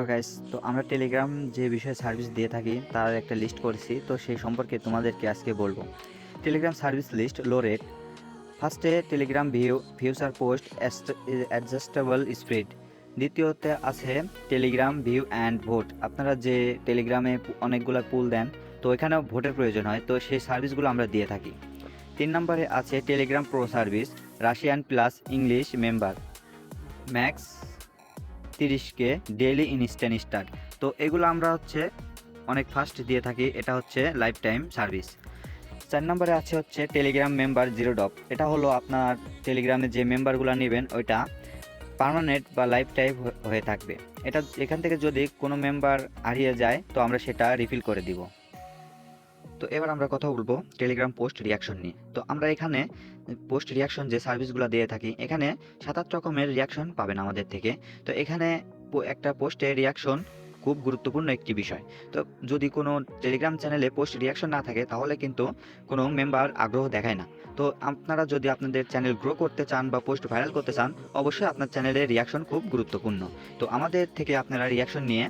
Guys, তো আমরা Telegram যে বিষয়ে সার্ভিস দিয়ে থাকি তার একটা লিস্ট করেছি। তো সেই সম্পর্কে তোমাদেরকে আজকে বলবো। Telegram service list low rate. ফার্স্টে Telegram view future post adjustable spread. দ্বিতীয়তে আছে টেলিগ্রাম ভিউ অ্যান্ড ভোট। আপনারা যে টেলিগ্রামে অনেকগুলো পুল দেন, তো এখানেও ভোটের প্রয়োজন হয়, তো সেই সার্ভিসগুলো আমরা দিয়ে থাকি। 3 নম্বরে আছে Telegram pro service, Russian plus English member, max 30K daily instant start. তো এগুলো আমরা অনেক ফাস্ট দিয়ে থাকি, এটা লাইফ টাইম সার্ভিস। 4 নম্বরে আছে টেলিগ্রাম মেম্বার জিরো ডপ। এটা হলো আপনার টেলিগ্রামে যে মেম্বারগুলো নেবেন ওইটা পার্মানেন্ট বা লাইফ টাইম হয়ে থাকবে। এখান থেকে যদি কোনো মেম্বার হারিয়ে যায় তো আমরা সেটা রিফিল করে দিব। তো এবার আমরা কথা বলবো টেলিগ্রাম পোস্ট রিয়াকশন নিয়ে। তো আমরা এখানে পোস্ট রিয়াকশন যে সার্ভিসগুলো দিয়ে থাকি, এখানে 7-8 রকমের রিয়াকশন পাবেন আমাদের থেকে। তো এখানে একটা পোস্টে রিয়াকশন খুব গুরুত্বপূর্ণ একটি বিষয়। তো যদি কোনো টেলিগ্রাম চ্যানেলে পোস্ট রিয়াকশন না থাকে তাহলে কিন্তু কোনো মেম্বার আগ্রহ দেখায় না। তো আপনারা যদি আপনাদের চ্যানেল গ্রো করতে চান বা পোস্ট ভাইরাল করতে চান, অবশ্যই আপনার চ্যানেলের রিয়াকশন খুব গুরুত্বপূর্ণ। তো আমাদের থেকে আপনারা রিয়াকশন নিয়ে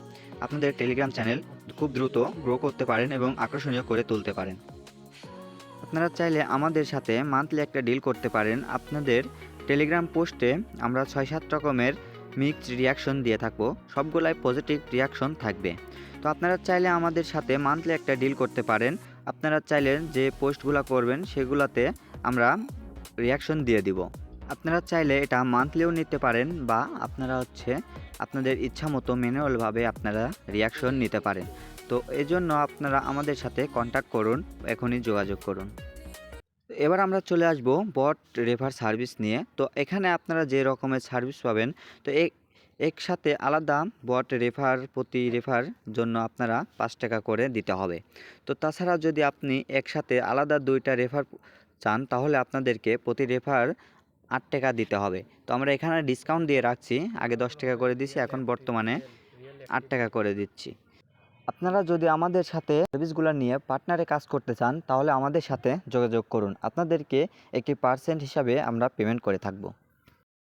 আপনাদের টেলিগ্রাম চ্যানেল খুব দ্রুত গ্রো করতে পারেন এবং আকর্ষণীয় করে তুলতে পারেন। আপনারা চাইলে আমাদের সাথে মান্থলি একটা ডিল করতে পারেন। আপনাদের টেলিগ্রাম পোস্টে আমরা 6-7 রকমের মিক্সড রিয়াকশন দিয়ে থাকবো, সবগুলাই পজিটিভ রিয়াকশন থাকবে। তো আপনারা চাইলে আমাদের সাথে মান্থলি একটা ডিল করতে পারেন। আপনারা চাইলে যে পোস্টগুলো করবেন সেগুলোতে আমরা রিয়াকশন দিয়ে দিব। আপনারা চাইলে এটা মান্থলিও নিতে পারেন বা আপনারা আপনাদের ইচ্ছা মতো ম্যানুয়ালভাবে আপনারা রিয়াকশন নিতে পারেন। তো এজন্য আপনারা আমাদের সাথে কন্ট্যাক্ট করুন, এখনই যোগাযোগ করুন। এবার আমরা চলে আসব বট রেফার সার্ভিস নিয়ে। তো এখানে আপনারা যে রকমের সার্ভিস পাবেন, তো একসাথে আলাদা বট রেফার, প্রতি রেফার জন্য আপনারা 5 টাকা করে দিতে হবে। তো তাছাড়া যদি আপনি একসাথে আলাদা 2টা রেফার চান তাহলে আপনাদেরকে প্রতি রেফার 8 টাকা দিতে হবে। তো আমরা এখানে ডিসকাউন্ট দিয়ে রাখছি, আগে 10 টাকা করে দিছি, এখন বর্তমানে 8 টাকা করে দিচ্ছি। আপনারা যদি আমাদের সাথে সার্ভিসগুলো নিয়ে পার্টনারে কাজ করতে চান তাহলে আমাদের সাথে যোগাযোগ করুন। আপনাদেরকে একটি পার্সেন্ট হিসাবে আমরা পেমেন্ট করে থাকব।